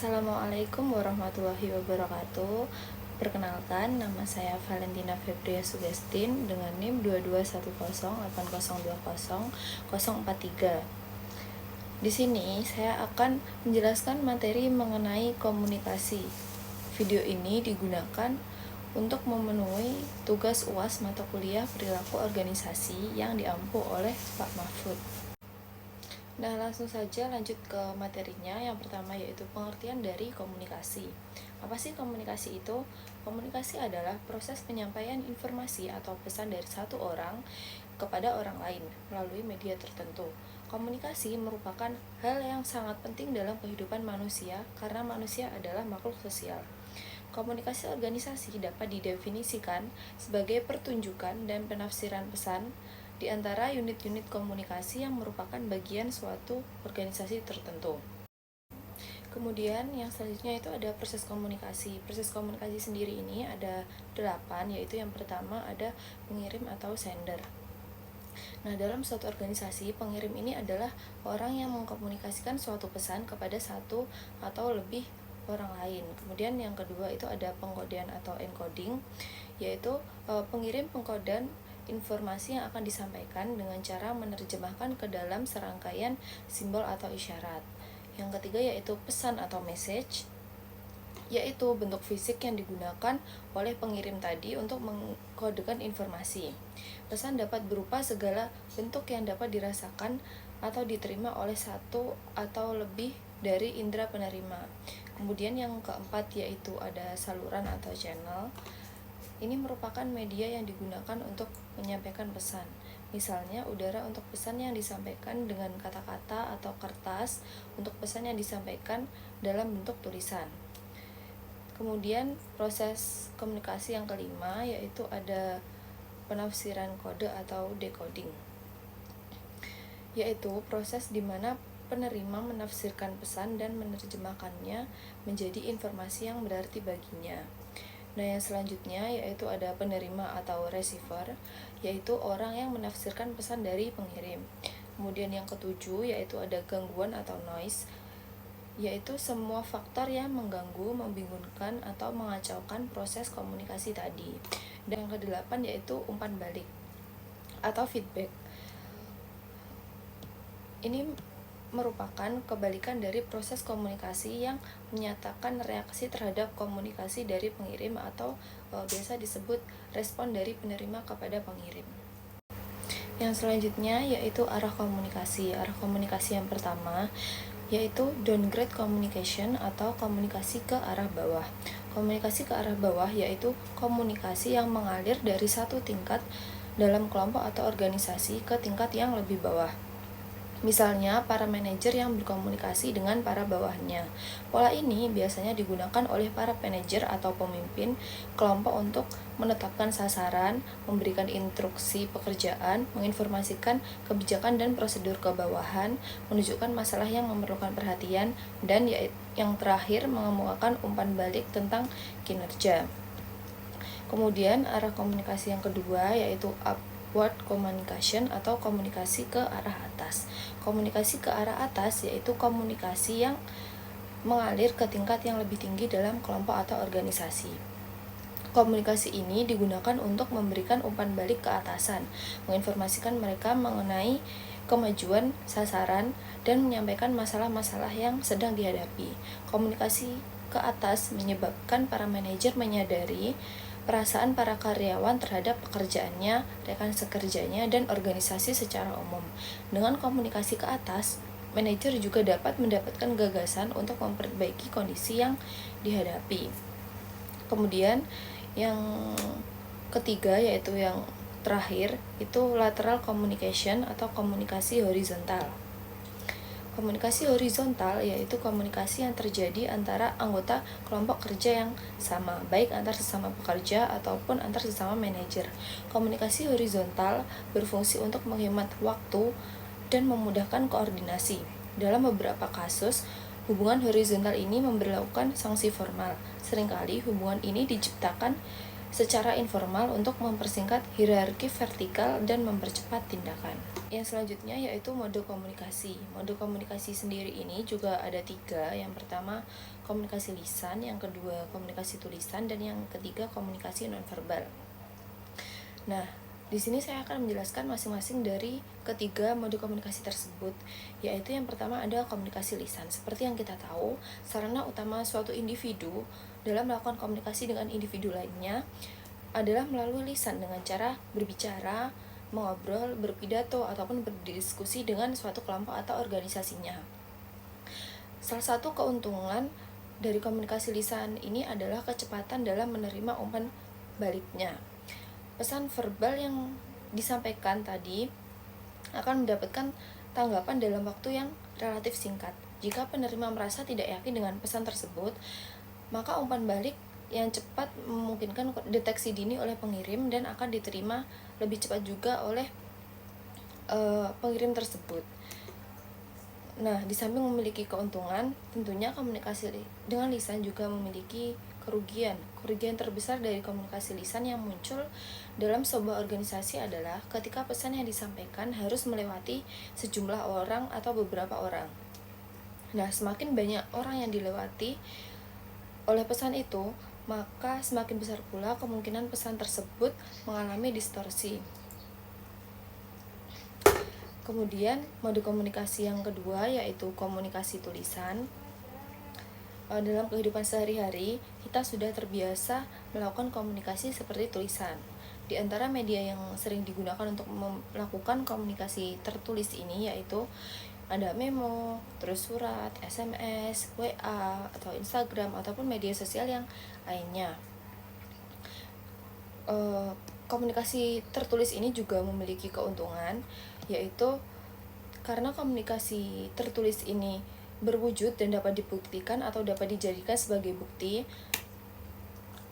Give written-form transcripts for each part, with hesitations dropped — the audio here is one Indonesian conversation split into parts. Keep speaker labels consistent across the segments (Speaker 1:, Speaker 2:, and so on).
Speaker 1: Assalamualaikum warahmatullahi wabarakatuh. Perkenalkan, nama saya Valentina Febria Sugestin dengan NIM 221080200043. Di sini saya akan menjelaskan materi mengenai komunikasi. Video ini digunakan untuk memenuhi tugas UAS mata kuliah perilaku organisasi yang diampu oleh Pak Mahfud. Nah, langsung saja lanjut ke materinya. Yang pertama yaitu pengertian dari komunikasi. Apa sih komunikasi itu? Komunikasi adalah proses penyampaian informasi atau pesan dari satu orang kepada orang lain melalui media tertentu. Komunikasi merupakan hal yang sangat penting dalam kehidupan manusia karena manusia adalah makhluk sosial. Komunikasi organisasi dapat didefinisikan sebagai pertunjukan dan penafsiran pesan di antara unit-unit komunikasi yang merupakan bagian suatu organisasi tertentu. Kemudian yang selanjutnya itu ada proses komunikasi. Proses komunikasi sendiri ini ada 8, yaitu yang pertama ada pengirim atau sender. Nah, dalam suatu organisasi, pengirim ini adalah orang yang mengkomunikasikan suatu pesan kepada satu atau lebih orang lain. Kemudian yang kedua itu ada pengkodean atau encoding, yaitu pengirim pengkodean informasi yang akan disampaikan dengan cara menerjemahkan ke dalam serangkaian simbol atau isyarat. Yang ketiga yaitu pesan atau message, yaitu bentuk fisik yang digunakan oleh pengirim tadi untuk mengkodekan informasi. Pesan dapat berupa segala bentuk yang dapat dirasakan atau diterima oleh satu atau lebih dari indera penerima. Kemudian yang keempat yaitu ada saluran atau channel. Ini merupakan media yang digunakan untuk menyampaikan pesan. Misalnya, udara untuk pesan yang disampaikan dengan kata-kata atau kertas untuk pesan yang disampaikan dalam bentuk tulisan. Kemudian proses komunikasi yang kelima yaitu ada penafsiran kode atau decoding, yaitu proses di mana penerima menafsirkan pesan dan menerjemahkannya menjadi informasi yang berarti baginya. Nah, yang selanjutnya yaitu ada penerima atau receiver, yaitu orang yang menafsirkan pesan dari pengirim. Kemudian yang ketujuh yaitu ada gangguan atau noise, yaitu semua faktor yang mengganggu, membingungkan, atau mengacaukan proses komunikasi tadi. Dan yang kedelapan yaitu umpan balik atau feedback. Ini merupakan kebalikan dari proses komunikasi yang menyatakan reaksi terhadap komunikasi dari pengirim atau biasa disebut respon dari penerima kepada pengirim. Yang selanjutnya yaitu arah komunikasi. Arah komunikasi yang pertama yaitu downgrade communication atau komunikasi ke arah bawah. Komunikasi ke arah bawah yaitu komunikasi yang mengalir dari satu tingkat dalam kelompok atau organisasi ke tingkat yang lebih bawah. Misalnya, para manajer yang berkomunikasi dengan para bawahnya. Pola ini biasanya digunakan oleh para manajer atau pemimpin kelompok untuk menetapkan sasaran, memberikan instruksi pekerjaan, menginformasikan kebijakan dan prosedur ke bawahan, menunjukkan masalah yang memerlukan perhatian, dan yang terakhir mengemukakan umpan balik tentang kinerja. Kemudian, arah komunikasi yang kedua yaitu upward communication atau komunikasi ke arah atas. Komunikasi ke arah atas yaitu komunikasi yang mengalir ke tingkat yang lebih tinggi dalam kelompok atau organisasi. Komunikasi ini digunakan untuk memberikan umpan balik ke atasan, menginformasikan mereka mengenai kemajuan sasaran, dan menyampaikan masalah-masalah yang sedang dihadapi. Komunikasi ke atas menyebabkan para manajer menyadari perasaan para karyawan terhadap pekerjaannya, rekan sekerjanya, dan organisasi secara umum. Dengan komunikasi ke atas, manajer juga dapat mendapatkan gagasan untuk memperbaiki kondisi yang dihadapi. Kemudian yang ketiga yaitu yang terakhir itu lateral communication atau komunikasi horizontal. Komunikasi horizontal yaitu komunikasi yang terjadi antara anggota kelompok kerja yang sama, baik antar sesama pekerja ataupun antar sesama manajer. Komunikasi horizontal berfungsi untuk menghemat waktu dan memudahkan koordinasi. Dalam beberapa kasus, hubungan horizontal ini memberlakukan sanksi formal. Seringkali hubungan ini diciptakan secara informal untuk mempersingkat hierarki vertikal dan mempercepat tindakan. Yang selanjutnya yaitu mode komunikasi. Mode komunikasi sendiri ini juga ada 3. Yang pertama, komunikasi lisan, yang kedua komunikasi tulisan, dan yang ketiga komunikasi nonverbal. Nah, di sini saya akan menjelaskan masing-masing dari ketiga mode komunikasi tersebut, yaitu yang pertama ada komunikasi lisan. Seperti yang kita tahu, sarana utama suatu individu dalam melakukan komunikasi dengan individu lainnya adalah melalui lisan dengan cara berbicara, mengobrol, berpidato, ataupun berdiskusi dengan suatu kelompok atau organisasinya. Salah satu keuntungan dari komunikasi lisan ini adalah kecepatan dalam menerima umpan baliknya. Pesan verbal yang disampaikan tadi akan mendapatkan tanggapan dalam waktu yang relatif singkat. Jika penerima merasa tidak yakin dengan pesan tersebut, maka umpan balik yang cepat memungkinkan deteksi dini oleh pengirim dan akan diterima lebih cepat juga oleh pengirim tersebut. Nah, di samping memiliki keuntungan, tentunya komunikasi dengan lisan juga memiliki kerugian. Kerugian terbesar dari komunikasi lisan yang muncul dalam sebuah organisasi adalah ketika pesan yang disampaikan harus melewati sejumlah orang atau beberapa orang. Nah, semakin banyak orang yang dilewati oleh pesan itu, maka semakin besar pula kemungkinan pesan tersebut mengalami distorsi. Kemudian, mode komunikasi yang kedua yaitu komunikasi tulisan. Dalam kehidupan sehari-hari, kita sudah terbiasa melakukan komunikasi seperti tulisan. Di antara media yang sering digunakan untuk melakukan komunikasi tertulis ini yaitu ada memo, terus surat, SMS, WA, atau Instagram, ataupun media sosial yang lainnya. Komunikasi tertulis ini juga memiliki keuntungan, yaitu karena komunikasi tertulis ini berwujud dan dapat dibuktikan atau dapat dijadikan sebagai bukti,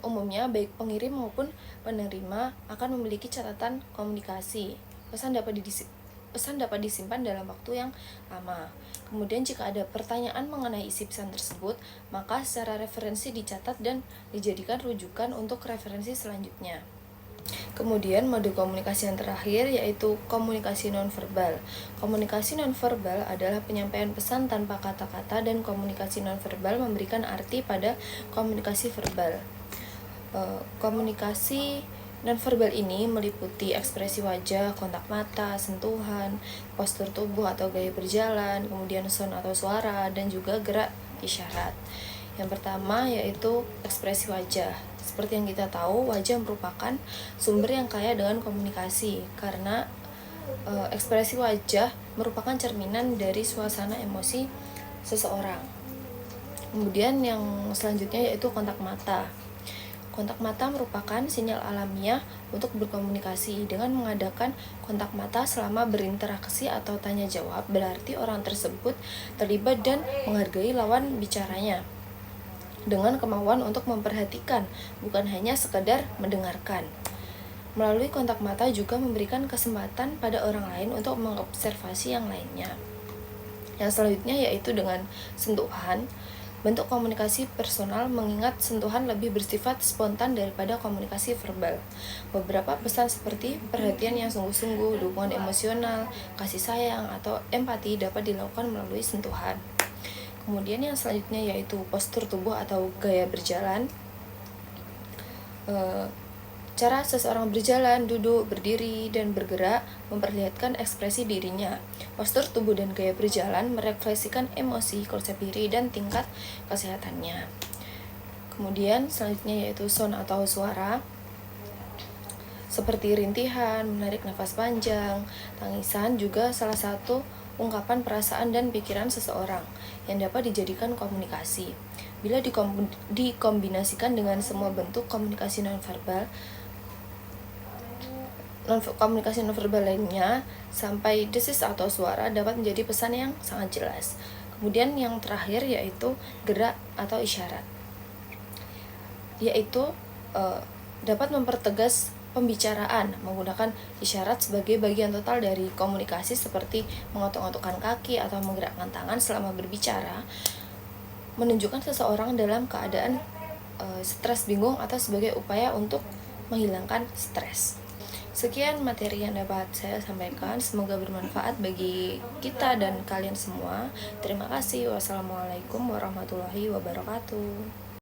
Speaker 1: umumnya baik pengirim maupun penerima akan memiliki catatan komunikasi. Pesan dapat disimpan dalam waktu yang lama. Kemudian jika ada pertanyaan mengenai isi pesan tersebut, maka secara referensi dicatat dan dijadikan rujukan untuk referensi selanjutnya. Kemudian mode komunikasi yang terakhir yaitu komunikasi nonverbal. Komunikasi nonverbal adalah penyampaian pesan tanpa kata-kata, dan komunikasi nonverbal memberikan arti pada komunikasi verbal. Komunikasi nonverbal ini meliputi ekspresi wajah, kontak mata, sentuhan, postur tubuh atau gaya berjalan, kemudian sound atau suara, dan juga gerak isyarat. Yang pertama yaitu ekspresi wajah. Seperti yang kita tahu, wajah merupakan sumber yang kaya dengan komunikasi karena ekspresi wajah merupakan cerminan dari suasana emosi seseorang. Kemudian yang selanjutnya yaitu kontak mata. Kontak mata merupakan sinyal alamiah untuk berkomunikasi. Dengan mengadakan kontak mata selama berinteraksi atau tanya jawab, berarti orang tersebut terlibat dan menghargai lawan bicaranya dengan kemauan untuk memperhatikan, bukan hanya sekedar mendengarkan. Melalui kontak mata juga memberikan kesempatan pada orang lain untuk mengobservasi yang lainnya. Yang selanjutnya yaitu dengan sentuhan. Bentuk komunikasi personal mengingat sentuhan lebih bersifat spontan daripada komunikasi verbal. Beberapa pesan seperti perhatian yang sungguh-sungguh, dukungan emosional, kasih sayang, atau empati dapat dilakukan melalui sentuhan. Kemudian yang selanjutnya yaitu postur tubuh atau gaya berjalan. Cara seseorang berjalan, duduk, berdiri, dan bergerak memperlihatkan ekspresi dirinya. Postur tubuh dan gaya berjalan merefleksikan emosi, konsep diri, dan tingkat kesehatannya. Kemudian selanjutnya yaitu sound atau suara, seperti rintihan, menarik nafas panjang, tangisan juga salah satu ungkapan perasaan dan pikiran seseorang yang dapat dijadikan komunikasi. Bila dikombinasikan dengan semua bentuk komunikasi nonverbal, komunikasi nonverbal lainnya, sampai desis atau suara dapat menjadi pesan yang sangat jelas. Kemudian yang terakhir yaitu gerak atau isyarat, yaitu dapat mempertegas pembicaraan menggunakan isyarat sebagai bagian total dari komunikasi, seperti mengotok-otokkan kaki atau menggerakkan tangan selama berbicara, menunjukkan seseorang dalam keadaan stres, bingung, atau sebagai upaya untuk menghilangkan stres. Sekian materi yang dapat saya sampaikan, semoga bermanfaat bagi kita dan kalian semua. Terima kasih. Wassalamualaikum warahmatullahi wabarakatuh.